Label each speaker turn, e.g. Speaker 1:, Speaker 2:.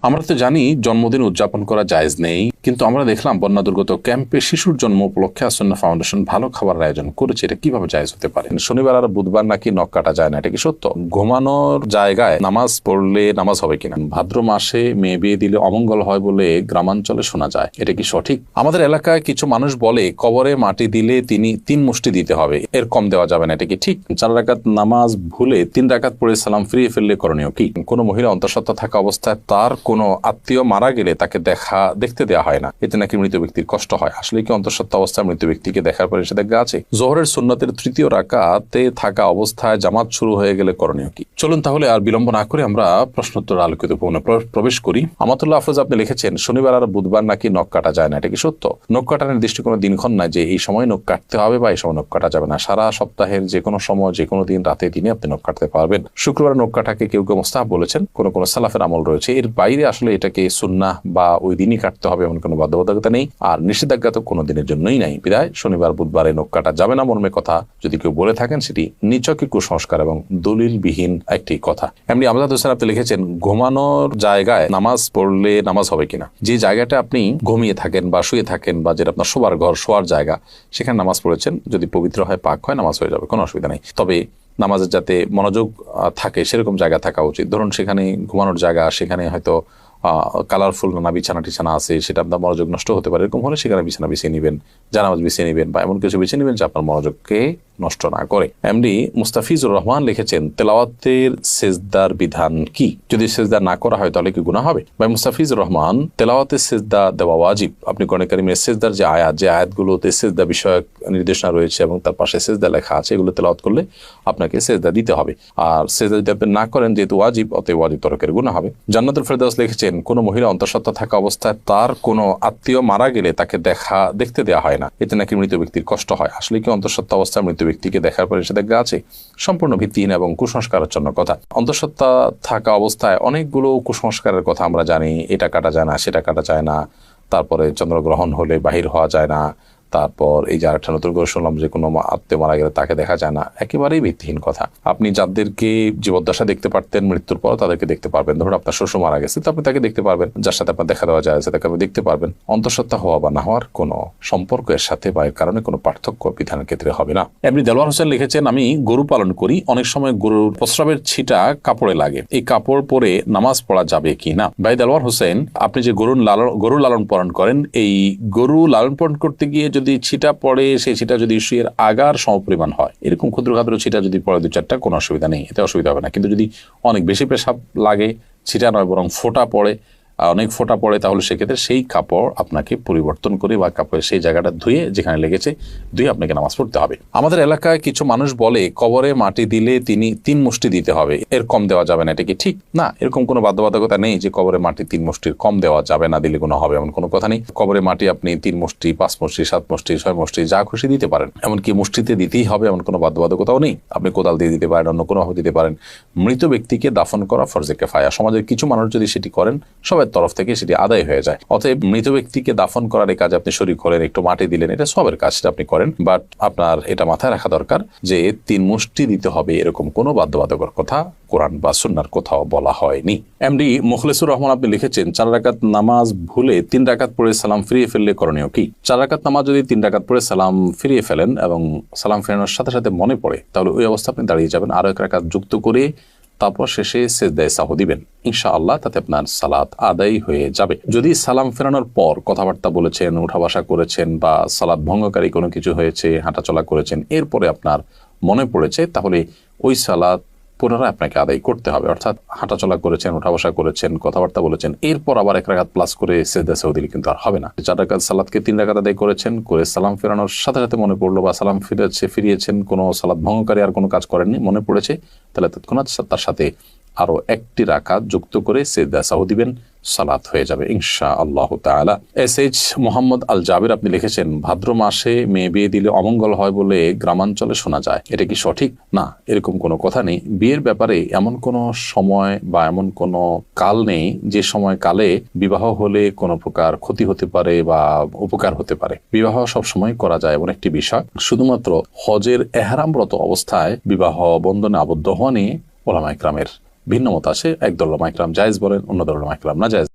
Speaker 1: আমরা তো জানি জন্মদিন উদযাপন করা জায়েজ নেই, কিন্তু আমরা দেখলাম বন্যা দুর্গত ক্যাম্পে শিশুর জন্ম উপলক্ষে আসন্না ফাউন্ডেশন ভালো খাবারের আয়োজন করেছে। এটা কিভাবে জায়েজ হতে পারে? শনিবার আর বুধবার নাকি নখ কাটা যায় না, এটা কি সত্য? ঘুমানোর জায়গায় নামাজ পড়লে নামাজ হবে কিনা? ভাদ্র মাসে মেয়ে বিয়ে দিলে অমঙ্গল হয় বলে গ্রামাঞ্চলে শোনা যায়, এটা কি সঠিক? আমাদের এলাকায় কিছু মানুষ বলে কবরে মাটি দিলে তিনি 3 মুষ্টি দিতে হবে, এর কম দেওয়া যাবে না, এটা কি ঠিক? 4 রাকাত নামাজ ভুলে 3 রাকাত পড়ে সালাম ফিরিয়ে ফেললে করণীয় কি? কোন মহিলা অন্তঃসত্ত্বা থাকা অবস্থায় তার কোনো আত্মীয় মারা গেলে তাকে দেখতে দেওয়া হয় না, এতে নাকি মৃত ব্যক্তির কষ্ট হয়। আসলে কি অন্তঃসত্ত্বা অবস্থায় মৃত ব্যক্তিকে দেখার পরে নিষেধাজ্ঞা আছে? জোহরের সুন্নতের 3য় রাকাতে থাকা অবস্থায় জামাত শুরু হয়ে গেলে করণীয় কি? চলুন তাহলে আর বিলম্ব না করে আমরা প্রশ্নোত্তর আলোকিত প্রবেশ করি। আমাতুল্লাহ আফরোজ আপনি লিখেছেন, শনিবার আর বুধবার নাকি নখ কাটা যায় না, এটা কি সত্য? নখ কাটার নির্দিষ্ট কোনো দিনক্ষণ নাই যে এই সময় নখ কাটতে হবে বা এই সময় নখ কাটা যাবে না। সারা সপ্তাহের যে কোনো সময় যে কোনো দিন রাতে দিনে আপনি নখ কাটতে পারবেন। শুক্রবার নখ কাটাকে কেউ কেউ মুস্তাহাব বলেছেন, কোন সালাফের আমল রয়েছে। এর বাইরে আসলে এটাকে সুন্নাহ বা ওই দিনই কাটতে হবে এমন কোনো বাধ্যবাধকতা নেই, আর নিষেধাজ্ঞা তো কোনো দিনের জন্যই নাই। বিদায় শনিবার বুধবারে নখ কাটা যাবে না মর্মে কথা যদি কেউ বলে থাকেন, সেটি নিছকই কুসংস্কার এবং দলিলবিহীন একটি কথা। এমনি আমজাদ হোসেন আপনি লিখেছেন, ঘুমানোর জায়গায় নামাজ পড়লে নামাজ হবে কিনা? যে জায়গাটা আপনি ঘুমিয়ে থাকেন বা শুয়ে থাকেন বা যেটা আপনার শোবার ঘর, শোয়ার জায়গা, সেখানে নামাজ পড়েছেন, যদি পবিত্র হয়, পাক হয়, নামাজ হয়ে যাবে, কোনো অসুবিধা নেই। তবে নামাজের যাতে মনোযোগ থাকে সেরকম জায়গা থাকা উচিত। ধরুন সেখানে ঘুমানোর জায়গা, সেখানে হয়তো কালারফুল নানা বিছানা আছে, সেটা আপনার মনোযোগ নষ্ট হতে পারে। এরকম হলে সেখানে বিছানা বিছিয়ে নেবেন, জানামাজ বিছিয়ে নেবেন বা এমন কিছু বিছিয়ে নেবেন যে আপনার মনোযোগকে নষ্ট না করে। এমডি মুস্তাফিজুর রহমান লিখেছেন, তেলাওয়াতের সেজদার বিধান কি? যদি সেজদা না করা হয় তাহলে কি গুনাহ হবে? ভাই মুস্তাফিজুর রহমান, তেলাওয়াতের সেজদা দেওয়া ওয়াজিব। আপনি কোরআন কারীমের সেজদার যে আয়াতগুলোতে সেজদা বিষয়ক নির্দেশনা রয়েছে এবং তার পাশে সেজদা লেখা আছে, এগুলো তেলাওয়াত করলে আপনাকে সেজদা দিতে হবে। আর সেজদা যদি আপনি না করেন, যেহেতু ওয়াজিব, অতএব ওয়াজিব তরকের গুনাহ হবে। জান্নাতুল ফেরদাউস লিখেছেন, কোন মহিলা অন্তঃসত্ত্বা থাকা অবস্থায় তার কোনো আত্মীয় মারা গেলে তাকে দেখতে দেওয়া হয় না, এতে নাকি মৃত ব্যক্তির কষ্ট হয়। আসলে কি অন্তঃসত্ত্বা অবস্থায় মৃত ব্যক্তিকে দেখার পরে নিষেধাজ্ঞা আছে? সম্পূর্ণ ভিত্তিহীন এবং কুসংস্কারাচ্ছন্ন কথা। অন্তঃসত্ত্বা থাকা অবস্থায় অনেকগুলো কুসংস্কারের কথা আমরা জানি। এটা কাটা যায় না, সেটা কাটা যায় না, তারপরে চন্দ্রগ্রহণ হলে বাহির হওয়া যায় না, তারপর এই যে আরেকটা নতুন করে শুনলাম যে কোনো আত্মীয় মারা গেলে তাকে দেখা যায় না। একেবারেই ভিত্তিহীন কথা। আপনি যাদেরকে জীবদ্দশা দেখতে পারতেন, মৃত্যুর পর তাদেরকে দেখতে পারবেন। ধরুন আপনার শ্বশুর মারা গেছে, তো আপনি তাকে দেখতে পারবেন। যার সাথে আপনার দেখা দেওয়া যায় তাকে আপনি দেখতে পারবেন। অন্তঃসত্ত্বা হওয়া বা না হওয়ার কোনো সম্পর্ক এর সাথে বা এর কারণে কোনো পার্থক্য বিধানের ক্ষেত্রে হবে না। এমনি দেলোয়ার হোসেন লিখেছেন, আমি গরু পালন করি, অনেক সময় গরুর প্রস্রাবের ছিটা কাপড়ে লাগে, এই কাপড় পরে নামাজ পড়া যাবে কি না? ভাই দেলোয়ার হোসেন, আপনি যে গরু লালন পালন করেন, এই গরু লালন পালন করতে গিয়ে যদি ছিটা পড়ে, সেই ছিটা যদি শুয়ের আগার সমপরিমাণ হয়, এরকম ক্ষুদ্র ক্ষুদ্র ছিটা যদি পড়ে 2-4টা, কোনো অসুবিধা নেই, এতে অসুবিধা হবে না। কিন্তু যদি অনেক বেশি পেশাব লাগে, ছিটা নয় বরং ফোঁটা পড়ে, অনেক ফোঁটা পড়ে, তাহলে সেক্ষেত্রে সেই কাপড় আপনাকে পরিবর্তন করে বা কাপড়ের সেই জায়গাটা ধুয়ে, যেখানে লেগেছে ধুয়ে আপনাকে নামাজ পড়তে হবে। আমাদের এলাকায় কিছু মানুষ বলে কবরে মাটি দিলে তিনি 3 মুষ্টি দিতে হবে, এর কম দেওয়া যাবে না, এটা কি ঠিক? না, এরকম কোনো বাধ্যবাধকতা নেই যে কবরে মাটি 3 মুষ্টির কম দেওয়া যাবে না, দিলে কোনো হবে এমন কোনো কথা নেই। কবরে মাটি আপনি 3 মুষ্টি, 5 মুষ্টি, 7 মুষ্টি, 6 মুষ্টি, যা খুশি দিতে পারেন। এমনকি মুষ্টিতে দিতেই হবে এমন কোনো বাধ্যবাধকতাও নেই। আপনি কোদাল দিয়ে দিতে পারেন, অন্য কোনোভাবে দিতে পারেন। মৃত ব্যক্তিকে দাফন করা ফরজে কিফায়া। সমাজের কিছু মানুষ যদি সেটি করেন, সবার তরফ থেকে সেটি আদায় হয়ে যায়। অতএব মৃত ব্যক্তিকে দাফন করার এই কাজে আপনি শরীক হলেন, একটু মাটি দিলেন, এটা সবের কাজ, সেটা আপনি করেন। বাট আপনার এটা মাথায় রাখা দরকার যে 3 মুষ্টি দিতে হবে এরকম কোনো বাধ্যবাধকতার কথা কোরআন বা সুন্নাহর কোথাও বলা হয়নি। এমডি মুখলেসুর রহমান আপনি লিখেছেন, 4 রাকাত নামাজ ভুলে 3 রাকাত পড়ে সালাম ফিরিয়ে ফেললে করণীয় কি? 4 রাকাত নামাজ যদি 3 রাকাত পড়ে সালাম ফিরিয়ে ফেলেন এবং সালাম ফেরানোর সাথে সাথে মনে পড়ে, তাহলে ওই অবস্থা আপনি দাঁড়িয়ে যাবেন, আরো 1 রাকাত যুক্ত করে তারপর শেষে সেজদায়ে সাহু দিবেন। ইনশাআল্লাহ তাতে আপনার সালাত আদায় হয়ে যাবে। যদি সালাম ফেরানোর পর কথাবার্তা বলেছেন, উঠা বসা করেছেন বা সালাত ভঙ্গকারী কোনো কিছু হয়েছে, হাঁটাচলা করেছেন, এরপরে আপনার মনে পড়েছে, তাহলে ওই সালাত পুনরায় আপনাকে আদায় করতে হবে। অর্থাৎ হাঁটাচলা করেছেন, উঠা বসা করেছেন, কথাবার্তা বলেছেন, এরপর আবার 1 রাকাত প্লাস করে সেজদায়ে সাহু দিলে কিন্তু আর হবে না। 4 রাকাত সালাতকে 3 রাকাত আদায় করেছেন, করে সালাম ফেরানোর সাথে সাথে মনে পড়লো বা সালাম ফিরিয়েছেন, কোনো সালাত ভঙ্গকারী আর কোনো কাজ করেননি, মনে পড়েছে, তাহলে তৎক্ষণাৎ তার সাথে আরো 1টি রাকাত যুক্ত করে সেজদায়ে সাহু দিবেন, সালাত হয়ে যাবে ইনশাআল্লাহ তাআলা। এসএইচ মোহাম্মদ আল জাবির আপনি লিখেছেন, ভাদ্র মাসে মেয়ে বিয়ে দিলে অমঙ্গল হয় বলে গ্রামাঞ্চলে শোনা যায়, এটা কি সঠিক? না, এরকম কোনো কথা নেই। বিয়ের ব্যাপারে এমন কোনো সময় বা এমন কোনো কাল নেই যে সময় কালে বিবাহ হলে কোনো প্রকার ক্ষতি হতে পারে বা উপকার হতে পারে। বিবাহ সব সময় করা যায় এমন একটি বিষয়। শুধুমাত্র হজের এহরামরত অবস্থায় বিবাহ বন্ধনে আবদ্ধ হওয়া নিয়ে ওলামা ইকরামের ভিন্ন মত আছে। একদল ওলামা ইকরাম জায়েজ বলেন, অন্য দল ওলামা ইকরাম না জায়েজ।